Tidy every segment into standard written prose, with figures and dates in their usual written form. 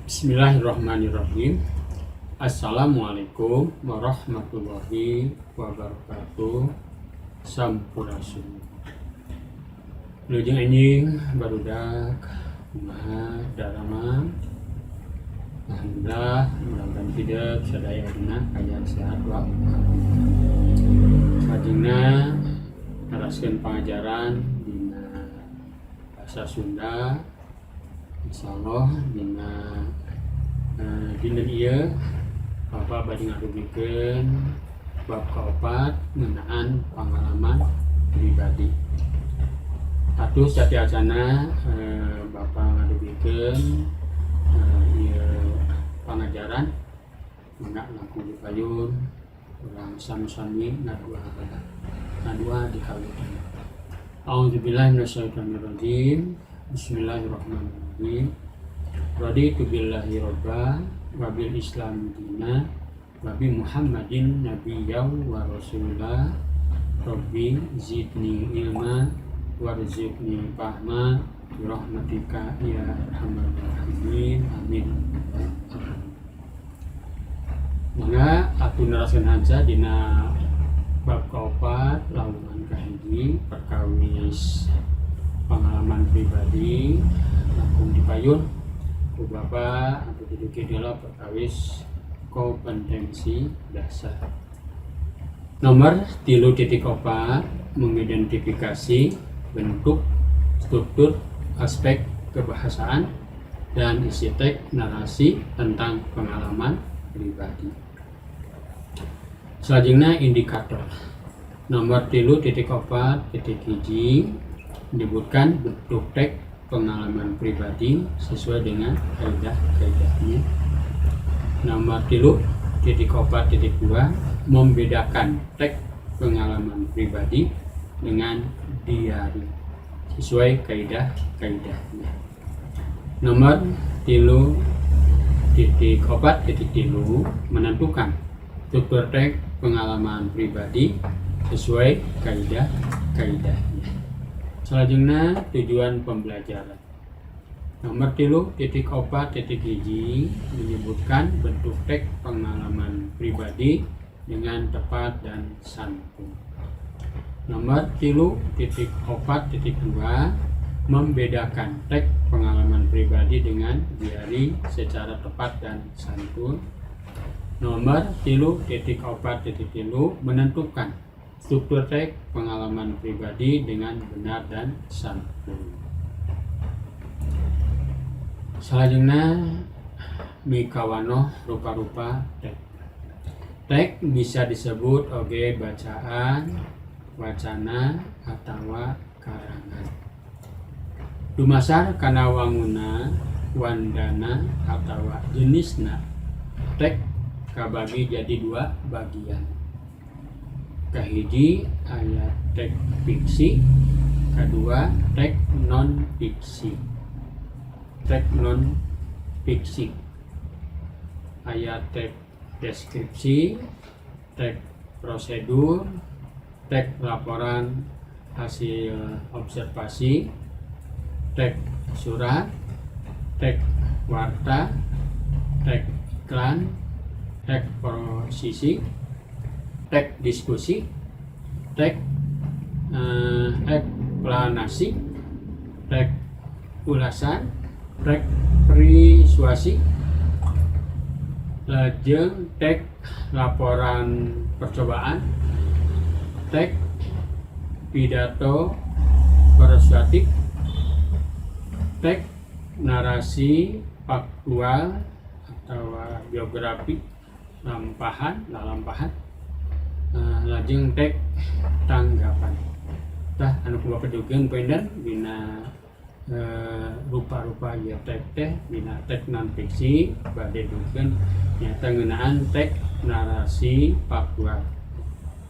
Bismillahirrahmanirrahim. Assalamualaikum warahmatullahi wabarakatuh. Sampurasun. Lujeng anjing barudak kumaha darama. Alhamdulillah, mudah-mudahan hidup sadaya dina kajang sehat wa kajingna naraskeun pangajaran dina bahasa Sunda. Insyaallah dina dina ieu Bapak bade ngadugikeun bab kaopat ngeunaan pengalaman pribadi. Atuh satiasana Bapak ngadugikeun ieu pangajaran mangga langkung dipayun urang sami-sami ngadua dikawitkan. A'udzubillahi minasyaitonirrajim. Bismillahirrahmanirrahim. Raditu billahi robba wa bil islam dina wa bi Muhammadin nabiyyan wa rasulah. Rabbi zidni ilma warzuqni fahma bi rahmatika ya arhamar rahimin. Amin. Mangga atuh neraskeun hanca dina bab kaopat laungan kahiji perkawis pengalaman pribadi langkung dipayun ku Bapak atau diduki deula perkawis kompetensi dasar. Nomor 3.4 mengidentifikasi bentuk, struktur, aspek kebahasaan dan isi teks narasi tentang pengalaman pribadi. Selanjutnya indikator. Nomor 3.4.1 menyebutkan bentuk teks pengalaman pribadi sesuai dengan kaidah-kaidahnya. Nomor 3.4.2 membedakan teks pengalaman pribadi dengan diari sesuai kaidah-kaidahnya. Nomor 3.4.3 menentukan struktur teks pengalaman pribadi sesuai kaidah-kaidahnya. Selanjutnya tujuan pembelajaran. Nomor 3.4.1 menyebutkan bentuk teks pengalaman pribadi dengan tepat dan santun. Nomor 3.4.2 membedakan teks pengalaman pribadi dengan diari secara tepat dan santun. Nomor 3.4.3 menentukan struktur teks pengalaman pribadi dengan benar dan santun. Selanjutnya mikawanoh rupa-rupa teks. Teks bisa disebut oge bacaan, wacana, atawa karangan. Dumasar kana wanguna, wandana, atawa jenisna. Teks kabagi jadi dua bagian. Kahiji aya teks fiksi, kedua teks non fiksi. Teks non fiksi aya teks deskripsi, teks prosedur, teks laporan hasil observasi, teks surat, teks warta, teks iklan, teks posisi, teks diskusi, teks eksplanasi, teks ulasan, teks persuasi, lajeng teks laporan percobaan, teks pidato persuasif, teks narasi faktual atau biografi lalampahan, lajeng teks tanggapan. Tah anu kula pedukeun pointen dina rupa-rupa ieu teks teh dina teks non fiksi bade dukeun nyata ngeunaan teks narasi faktual,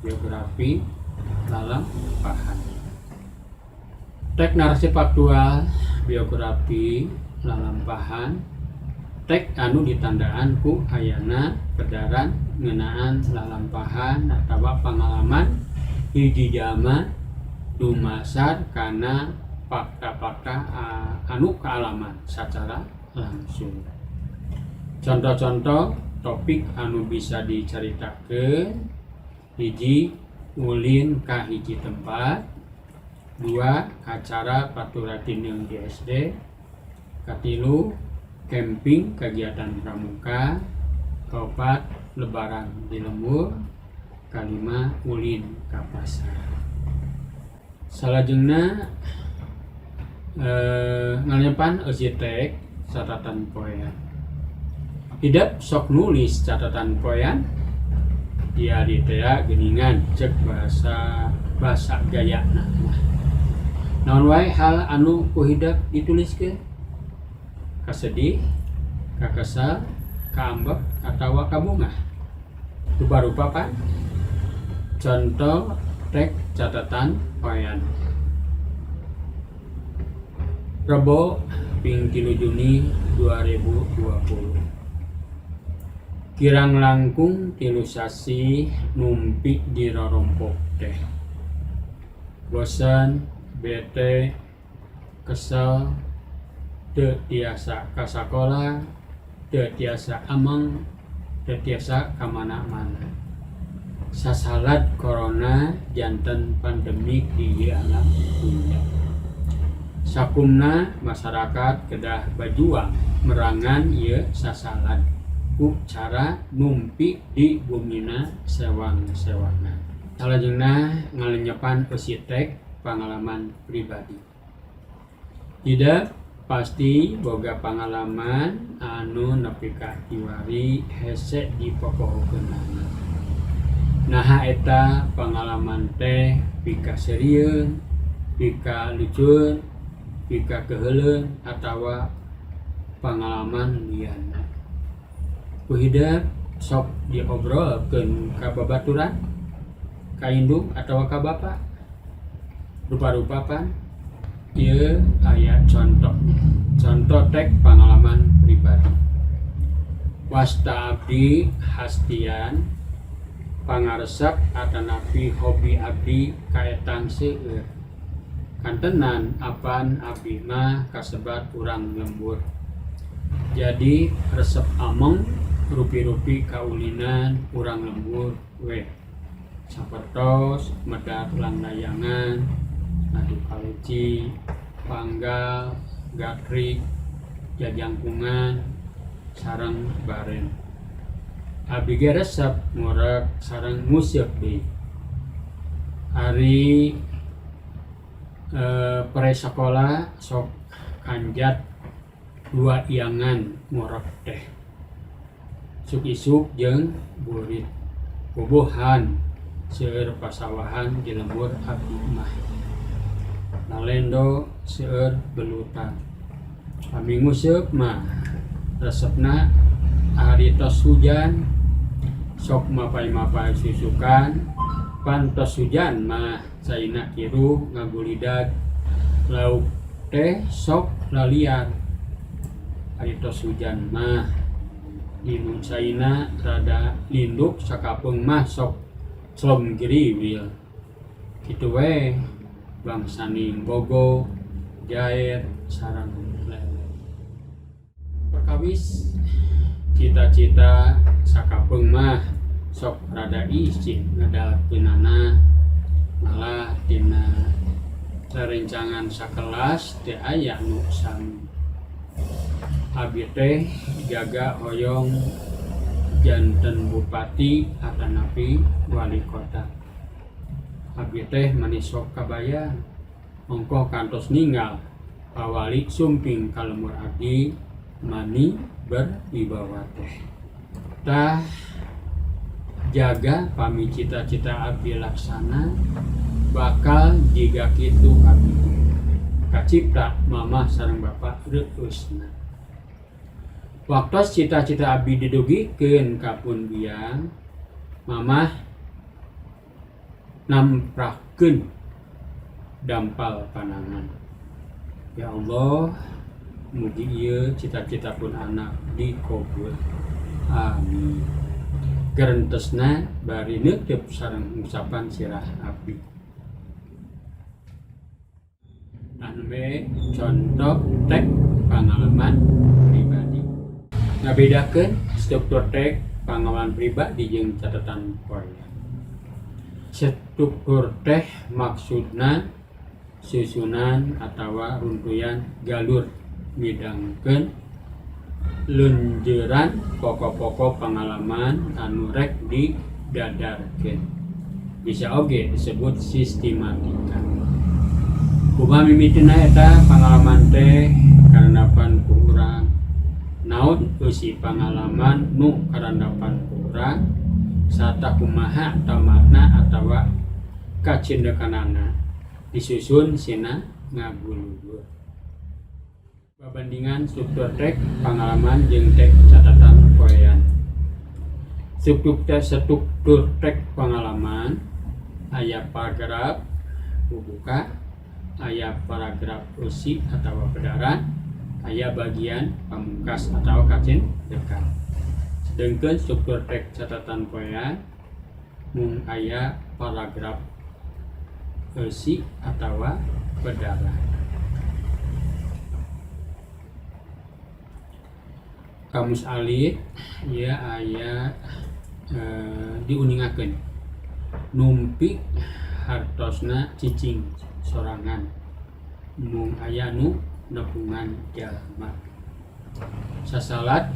biografi lalampahan. Teks narasi faktual, biografi lalampahan teks anu ditandaan ku ayana pedaran ngeunaan lalampahan atawa pengalaman hiji jalma dumasar kana fakta-fakta anu kealaman secara langsung. Contoh-contoh topik anu bisa diceritakeun: hiji, ulin ka hiji tempat, 2, acara paturatineng di SD, katilu, camping kegiatan pramuka, keempat, lebaran di lembur, kalima, ulin ka pasar. Salajengna ngalempan eusitek catatan poean. Hidup sok nulis catatan poean, dia ditea geuningan cek bahasa gayana. Naon wae hal anu ku hidup dituliskeun? Kasedih, kakesal, kaambek, atawa kabungah. Rupa-rupa pan? Contoh tek catatan poean. Rebo ping 3 Juni 2020. Kirang langkung 3 sasi numpi di rorompok teh. Bosan, bete, kesel, teu tiasa ka sakola, teu tiasa ameng, teu tiasa ka mana-mana. Sasalad corona janten pandemik di alam dunia. Sakumna masyarakat kedah bajuang merangan ieu sasalad ku cara numpi di bumina sewang-sewangan. Salajengna ngalenyepan eusitek pengalaman pribadi. Tidak pasti boga pengalaman anu nepi ka kiwari hese dipopohokeunana. Nah eta pengalaman teh pika serieun, pika lucuun, pika keheuleun atawa pengalaman liana. Ku hidup sok diobrolkeun ka babaturan, ka indung atawa ka bapa. Rupa-rupa pan ieu aya contohnya. Contoh tek pengalaman pribadi. Wasta abdi hastian pangaresep atanapi hobi abdi kaetang seueur. Kantenan apan abdi mah kasebat urang lembur. Jadi resep ameng rupi-rupi kaulinan urang lembur we. Sapertos medar langdayangan, adu kaleci, panggal, gatrik, jajangkungan, sareng baren. Abdi ge resep ngorek sareng musyeuk deui. Ari pare sakola sok kanjat 2 iangan ngorek teh. Suk-isuk jeung burit bobohan seueur pasawahan di lembur abdi mah. Nalendo seueur belutan. Kami musyeuk mah resepna ari tos hujan sok mapai-mapai susukan, pantos hujan mah caina kiru ngagulidag, lauk teh sok lalian. Ari tos hujan mah inung caina rada linduk sakapeung mah sok slom geriwil. Kitu we bangsaning bogo, jair, sareng lele. Perkawis cita-cita sakapeung mah sok rada izin ngadakeunana, malah tina rerencangan sakelas teu aya nu sami. Abdi teh jaga hoyong janten bupati atanapi wali kota. Abdi teh manis sok kabayang ongkoh kantos ninggal pawali sumping kalembur abdi mani berwibawa teh. Tah jaga pami cita-cita abdi laksana bakal jiga kitu abdi kacipta mamah sareng bapak reusna. Waktu cita-cita abdi didugikeun ka pun biang, mamah namprahkeun dampal panangan. Ya Allah, mugi ieu cita-cita pun anak dikabul. Amin. Gerentesna bari neuteup sareng ucapan sirah abdi. Anu contoh tek pengalaman pribadi. ngabedakeun struktur teks pengalaman pribadi jeung catatan poe. Struktur teh maksudna susunan atawa runtuyan galur midangkeun lunjeuran pokok-pokok pengalaman anu rek didadarkeun. Bisa oge disebut sistematika. Kumaha mimitina eta pengalaman teh karandapan ku urang. Naon eusi pengalaman nu karandapan ku urang sarta kumaha tamatna atawa kacindekanana disusun sina ngaguludur. Babandingan struktur teks pengalaman jeung teks catatan poean. Struktur teks pengalaman aya paragraf pembuka, aya paragraf eusi atawa pedaran, aya bagian pamungkas atau kacindekan. Sedangkan struktur teks catatan poean mung aya paragraf eusi atawa pedaran. Kamus alif ya aya diuningakeun numpi hartosna cicing sorangan mung aya nu nepungan jalma. Sasalat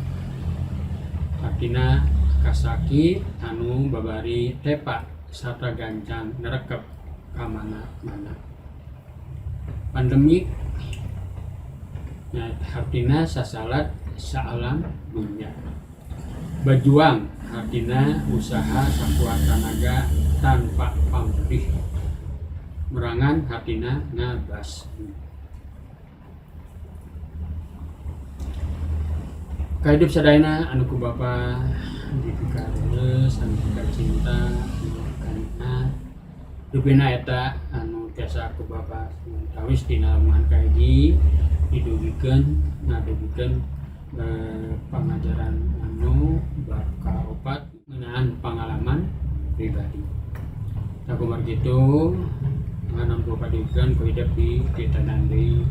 artina kasaki anu babari tepa sarta gancang nerekep ka mana-mana. Pandemik artina sasalat saalam dunya. Bajuang artina usaha sakuat tenaga tanpa pamrih. Merangan artina ngabas. Kahidup sadayana anu ku Bapa dipikareus anu cinta kana dupina eta anu tiasa ku Bapa tawis dina lamungan kaiji didugikeun ngadugikeun pengajaran anu bab kaopat ngeunaan pengalaman pribadi. Sakumar kitu ngan ku padikeun ku hidup di titanan deui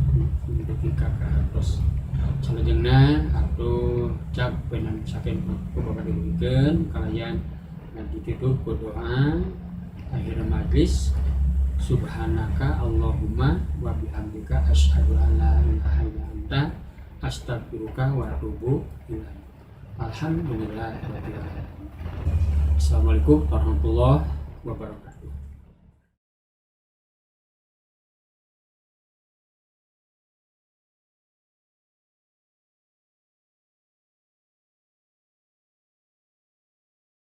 dugi ka hartos. Salajengna atuh cak penan saking ku Bapa dibikeun kalayan ditutup ku doa akhir majlis. Subhanaka Allahumma wa bihamdika asyhadu an la ilaha illa anta astaghfiruka wa atubu ilaik. Alhamdulillahirabbil alamin. Assalamualaikum warahmatullahi wabarakatuh.